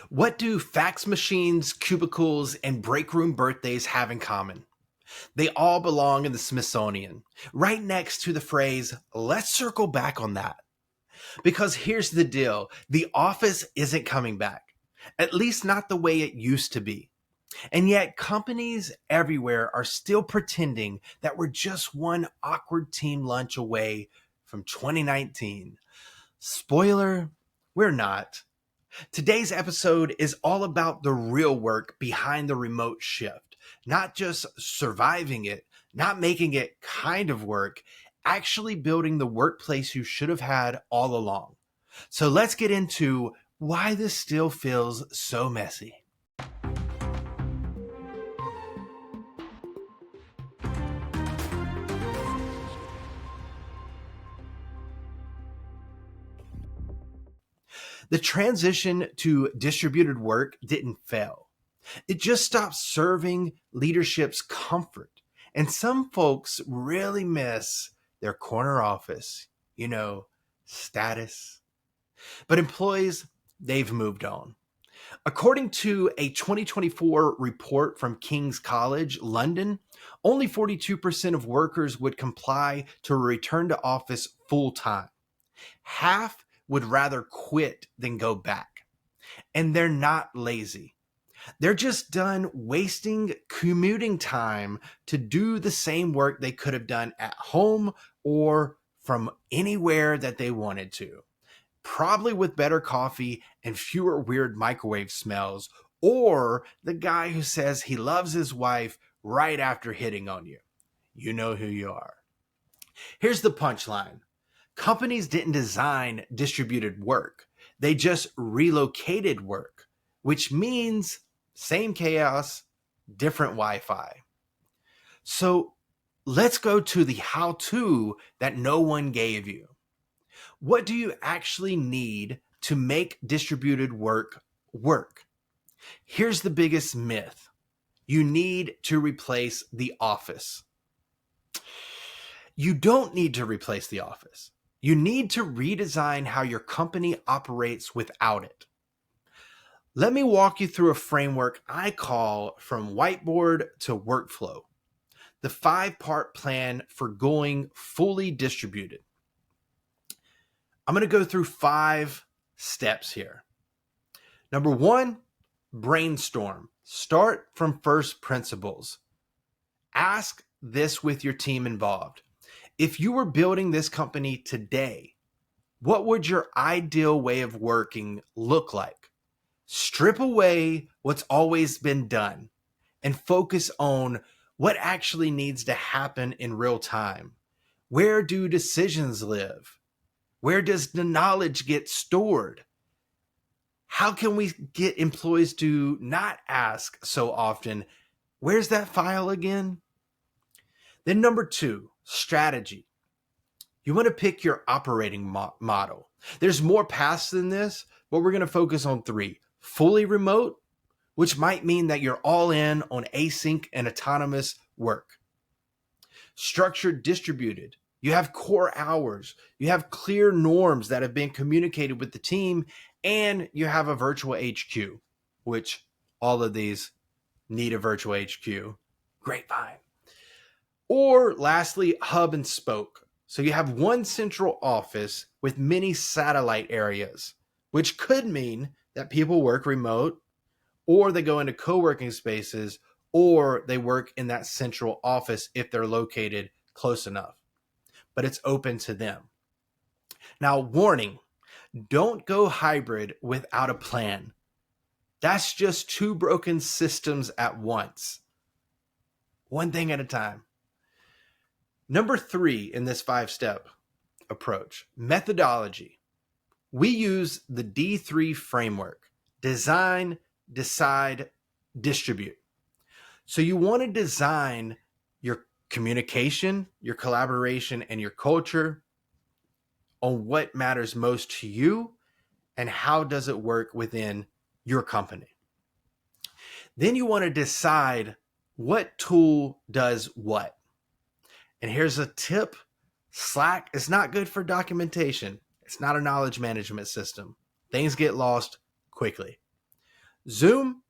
What do fax machines, cubicles, and break room birthdays have in common? They all belong in the Smithsonian, right next to the phrase, let's circle back on that. Because here's the deal, the office isn't coming back, at least not the way it used to be. And yet, companies everywhere are still pretending that we're just one awkward team lunch away from 2019. Spoiler, we're not. Today's episode is all about the real work behind the remote shift, not just surviving it, not making it kind of work, actually building the workplace you should have had all along. So let's get into why this still feels so messy. The transition to distributed work didn't fail. It just stopped serving leadership's comfort. And some folks really miss their corner office, status. But employees, they've moved on. According to a 2024 report from King's College, London, only 42% of workers would comply to return to office full time. Half would rather quit than go back. And they're not lazy. They're just done wasting commuting time to do the same work they could have done at home or from anywhere that they wanted to. Probably with better coffee and fewer weird microwave smells, or the guy who says he loves his wife right after hitting on you. You know who you are. Here's the punchline. Companies didn't design distributed work. They just relocated work, which means same chaos, different Wi-Fi. So let's go to the how-to that no one gave you. What do you actually need to make distributed work work? Here's the biggest myth. You need to replace the office. You don't need to replace the office. You need to redesign how your company operates without it. Let me walk you through a framework I call From Whiteboard to Workflow, the 5-part plan for going fully distributed. I'm going to go through 5 steps here. Number 1, brainstorm. Start from first principles. Ask this with your team involved. If you were building this company today, what would your ideal way of working look like? Strip away what's always been done and focus on what actually needs to happen in real time. Where do decisions live? Where does the knowledge get stored? How can we get employees to not ask so often, where's that file again? Then number 2, strategy. You want to pick your operating model. There's more paths than this, but we're going to focus on 3. Fully remote, which might mean that you're all in on async and autonomous work. Structured distributed. You have core hours. You have clear norms that have been communicated with the team, and you have a virtual HQ, which all of these need a virtual HQ. Grapevine. Or lastly, hub and spoke. So you have one central office with many satellite areas, which could mean that people work remote, or they go into co-working spaces, or they work in that central office if they're located close enough. But it's open to them. Now, warning, don't go hybrid without a plan. That's just 2 broken systems at once. One thing at a time. Number 3 in this 5-step approach, methodology. We use the D3 framework: design, decide, distribute. So you want to design your communication, your collaboration, and your culture on what matters most to you and how does it work within your company. Then you want to decide what tool does what. And here's a tip. Slack is not good for documentation. It's not a knowledge management system. Things get lost quickly. Zoom,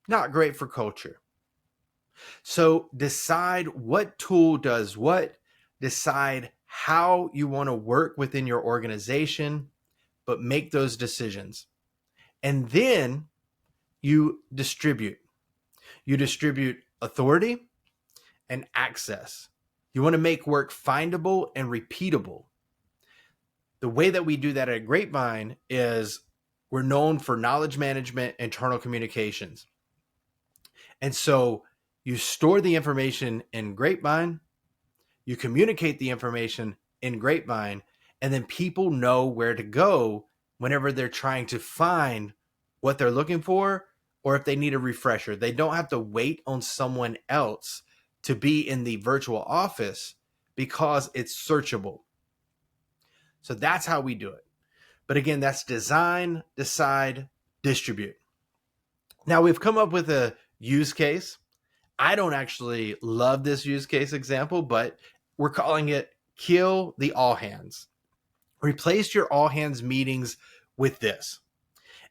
not great for culture. So decide what tool does what, decide how you want to work within your organization, but make those decisions. And then you distribute. You distribute authority and access. You want to make work findable and repeatable. The way that we do that at Grapevine is we're known for knowledge management, internal communications. And so you store the information in Grapevine, you communicate the information in Grapevine, and then people know where to go whenever they're trying to find what they're looking for, or if they need a refresher. They don't have to wait on someone else to be in the virtual office because it's searchable. So that's how we do it. But again, that's design, decide, distribute. Now we've come up with a use case. I don't actually love this use case example, but we're calling it kill the all hands. Replace your all hands meetings with this.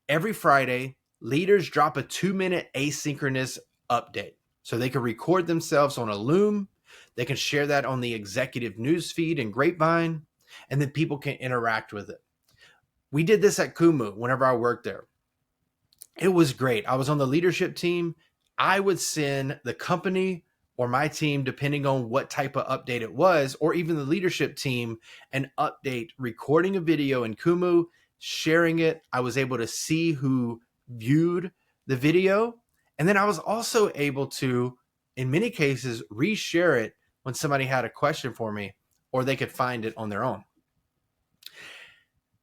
Every Friday, leaders drop a 2-minute asynchronous update. So they can record themselves on a Loom. They can share that on the executive news feed in Grapevine, and then people can interact with it. We did this at Kumu whenever I worked there. It was great. I was on the leadership team. I would send the company or my team, depending on what type of update it was, or even the leadership team, an update, recording a video in Kumu, sharing it. I was able to see who viewed the video. And then I was also able to, in many cases, reshare it when somebody had a question for me, or they could find it on their own.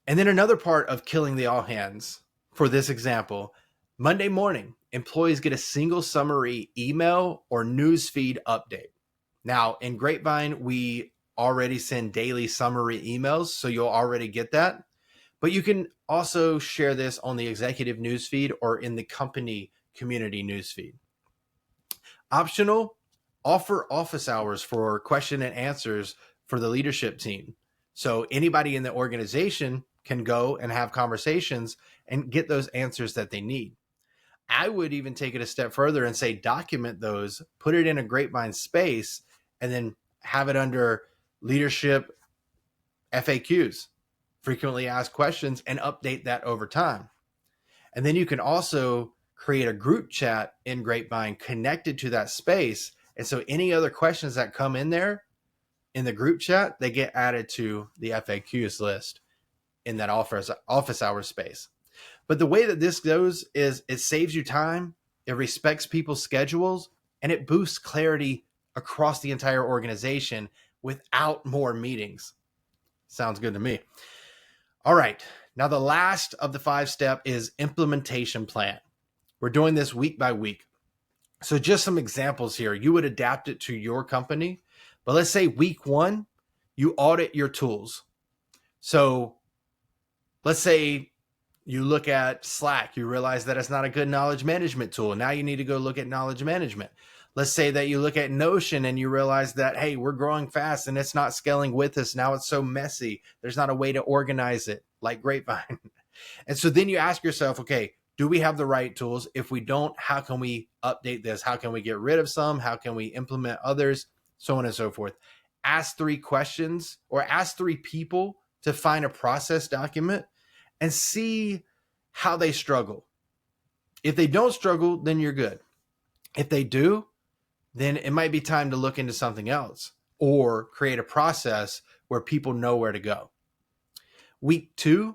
And then another part of killing the all hands for this example, Monday morning, employees get a single summary email or newsfeed update. Now, in Grapevine, we already send daily summary emails, so you'll already get that. But you can also share this on the executive newsfeed or in the company community newsfeed. Optional, offer office hours for question and answers for the leadership team. So anybody in the organization can go and have conversations and get those answers that they need. I would even take it a step further and say document those, put it in a Grapevine space, and then have it under leadership FAQs, frequently asked questions, and update that over time. And then you can also create a group chat in Grapevine connected to that space. And so any other questions that come in there in the group chat, they get added to the FAQs list in that office hours space. But the way that this goes is it saves you time, it respects people's schedules, and it boosts clarity across the entire organization without more meetings. Sounds good to me. All right. Now, the last of the 5-step is implementation plan. We're doing this week by week. So just some examples here. You would adapt it to your company. But let's say week 1, you audit your tools. So let's say you look at Slack, you realize that it's not a good knowledge management tool. Now you need to go look at knowledge management. Let's say that you look at Notion and you realize that, hey, we're growing fast and it's not scaling with us. Now it's so messy. There's not a way to organize it like Grapevine. And so then you ask yourself, okay, do we have the right tools? If we don't, how can we update this? How can we get rid of some? How can we implement others? So on and so forth. Ask 3 questions or ask 3 people to find a process document and see how they struggle. If they don't struggle, then you're good. If they do, then it might be time to look into something else or create a process where people know where to go. Week 2,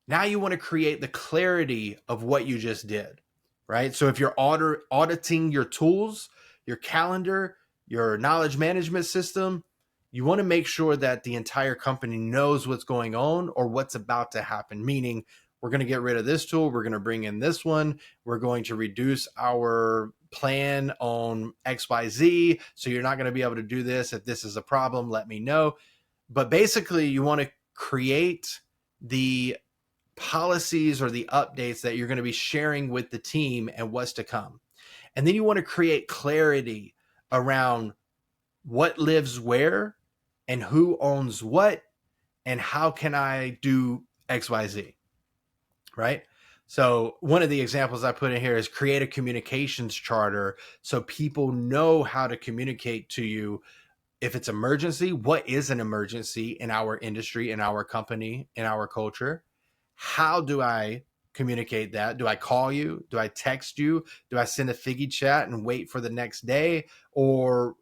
now you want to create the clarity of what you just did, right? So if you're auditing your tools, your calendar, your knowledge management system, you want to make sure that the entire company knows what's going on or what's about to happen, meaning we're going to get rid of this tool, we're going to bring in this one, we're going to reduce our plan on XYZ, so you're not going to be able to do this. If this is a problem, let me know. But basically, you want to create the policies or the updates that you're going to be sharing with the team and what's to come. And then you want to create clarity around what lives where and who owns what and how can I do XYZ, right? So one of the examples I put in here is create a communications charter so people know how to communicate to you. If it's emergency, what is an emergency in our industry, in our company, in our culture? How do I communicate that? Do I call you? Do I text you? Do I send a Figgy chat and wait for the next day? Or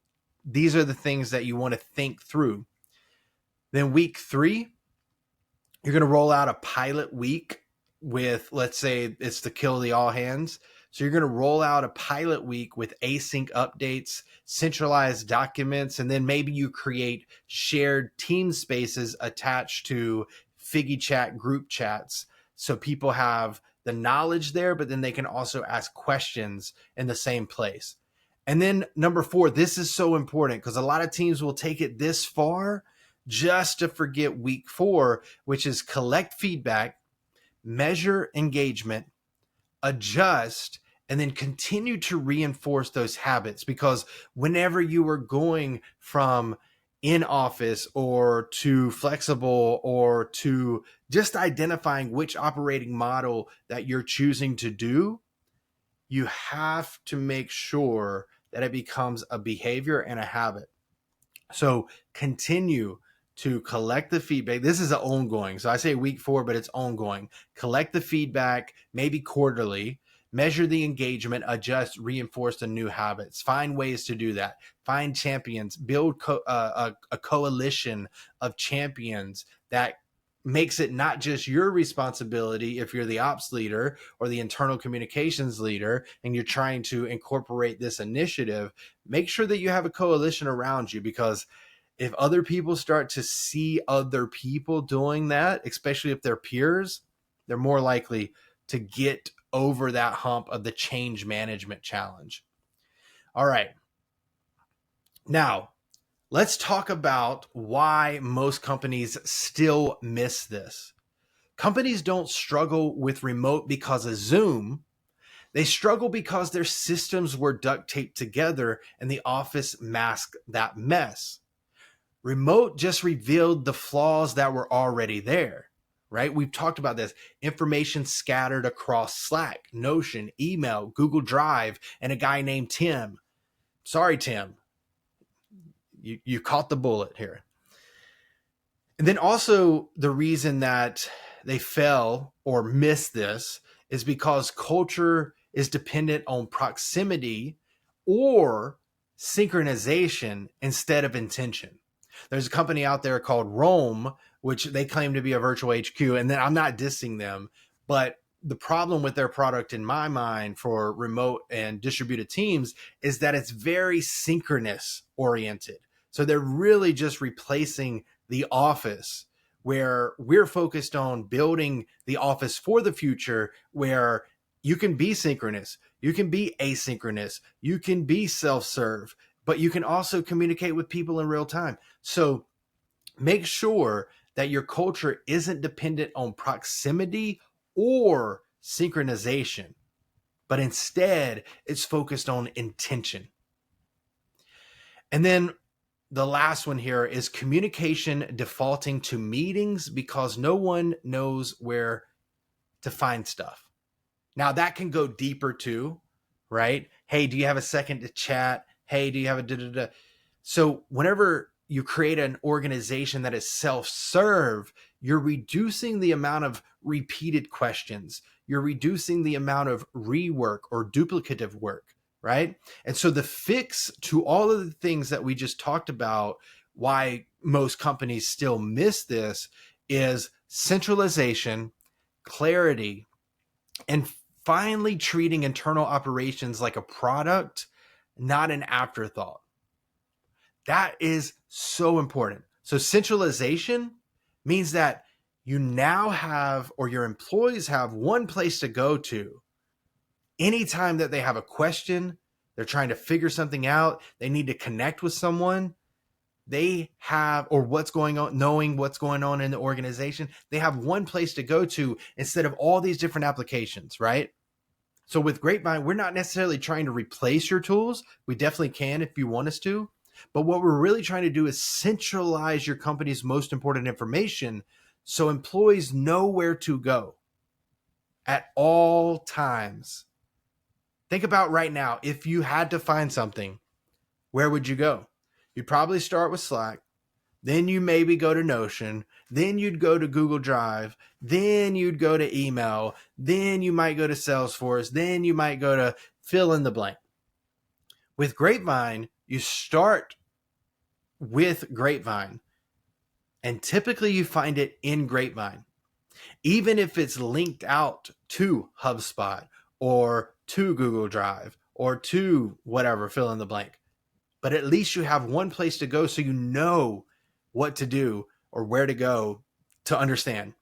these are the things that you want to think through. Then week 3, you're going to roll out a pilot week with, let's say it's the kill the all hands. So you're going to roll out a pilot week with async updates, centralized documents, and then maybe you create shared team spaces attached to Figgy chat group chats. So people have the knowledge there, but then they can also ask questions in the same place. And then number 4, this is so important because a lot of teams will take it this far just to forget week 4, which is collect feedback, measure engagement, adjust, and then continue to reinforce those habits. Because whenever you are going from in office or to flexible or to just identifying which operating model that you're choosing to do, you have to make sure that it becomes a behavior and a habit. So continue to collect the feedback. This is an ongoing. So I say week 4, but it's ongoing. Collect the feedback, maybe quarterly, measure the engagement, adjust, reinforce the new habits. Find ways to do that. Find champions, build a coalition of champions that makes it not just your responsibility if you're the ops leader or the internal communications leader and you're trying to incorporate this initiative. Make sure that you have a coalition around you, because if other people start to see other people doing that, especially if they're peers, they're more likely to get over that hump of the change management challenge. All right. Now, let's talk about why most companies still miss this. Companies don't struggle with remote because of Zoom. They struggle because their systems were duct taped together and the office masked that mess. Remote just revealed the flaws that were already there, right? We've talked about this. Information scattered across Slack, Notion, email, Google Drive, and a guy named Tim. Sorry, Tim. You caught the bullet here. And then also the reason that they fell or missed this is because culture is dependent on proximity or synchronization instead of intention. There's a company out there called Roam, which they claim to be a virtual HQ. And then I'm not dissing them, but the problem with their product in my mind for remote and distributed teams is that it's very synchronous oriented. So they're really just replacing the office, where we're focused on building the office for the future, where you can be synchronous, you can be asynchronous, you can be self-serve, but you can also communicate with people in real time. So make sure that your culture isn't dependent on proximity or synchronization, but instead it's focused on intention. And then the last one here is communication defaulting to meetings because no one knows where to find stuff. Now that can go deeper too, right? Hey, do you have a second to chat? Hey, do you have a da-da-da? So whenever you create an organization that is self-serve, you're reducing the amount of repeated questions. You're reducing the amount of rework or duplicative work, right? And so the fix to all of the things that we just talked about, why most companies still miss this, is centralization, clarity, and finally treating internal operations like a product, not an afterthought. That is so important. So centralization means that you now have, or your employees have, one place to go to anytime that they have a question, they're trying to figure something out, they need to connect with someone, they have, or what's going on, knowing what's going on in the organization, they have one place to go to instead of all these different applications, right? So with Grapevine, we're not necessarily trying to replace your tools. We definitely can if you want us to. But what we're really trying to do is centralize your company's most important information so employees know where to go. at all times. Think about right now, if you had to find something, where would you go? You'd probably start with Slack. Then you maybe go to Notion. Then you'd go to Google Drive. Then you'd go to email. Then you might go to Salesforce. Then you might go to fill in the blank. With Grapevine, you start with Grapevine, and typically you find it in Grapevine, even if it's linked out to HubSpot or to Google Drive or to whatever, fill in the blank. But at least you have one place to go so you know what to do or where to go to understand.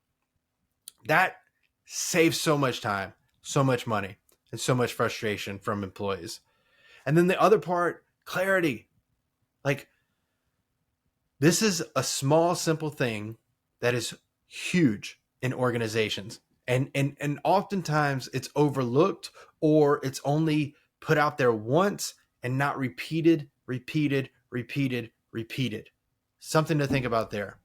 That saves so much time, so much money, and so much frustration from employees. And then the other part, clarity. Like, this is a small, simple thing that is huge in organizations. And oftentimes it's overlooked, or it's only put out there once and not repeated. Something to think about there.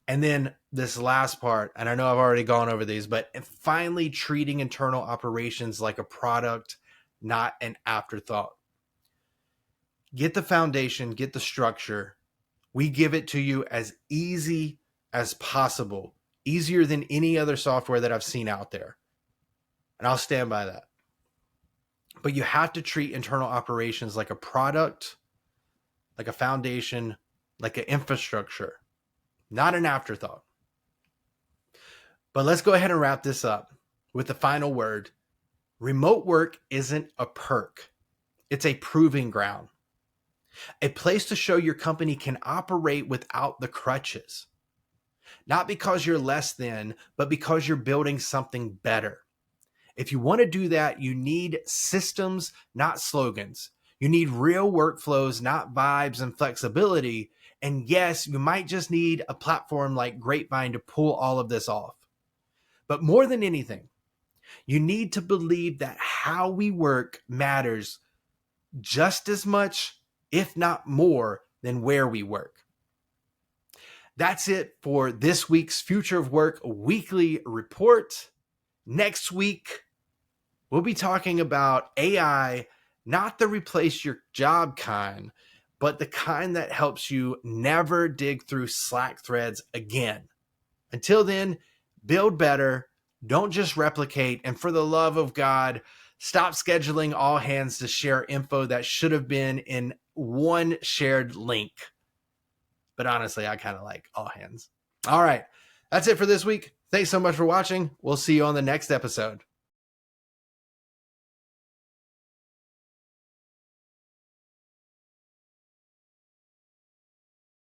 And then this last part, and I know I've already gone over these, but finally treating internal operations like a product, not an afterthought. Get the foundation, get the structure. We give it to you as easy as possible, easier than any other software that I've seen out there. And I'll stand by that. But you have to treat internal operations like a product, like a foundation, like an infrastructure, not an afterthought. But let's go ahead and wrap this up with the final word. Remote work isn't a perk. It's a proving ground. A place to show your company can operate without the crutches. Not because you're less than, but because you're building something better. If you want to do that, you need systems, not slogans. You need real workflows, not vibes and flexibility. And yes, you might just need a platform like Grapevine to pull all of this off. But more than anything, you need to believe that how we work matters just as much, if not more, than where we work. That's it for this week's Future of Work weekly report. Next week, we'll be talking about AI, not the replace your job kind, but the kind that helps you never dig through Slack threads again. Until then, build better, don't just replicate, and for the love of God, stop scheduling all hands to share info that should have been in one shared link. But honestly, I kind of like all hands. All right, that's it for this week. Thanks so much for watching. We'll see you on the next episode.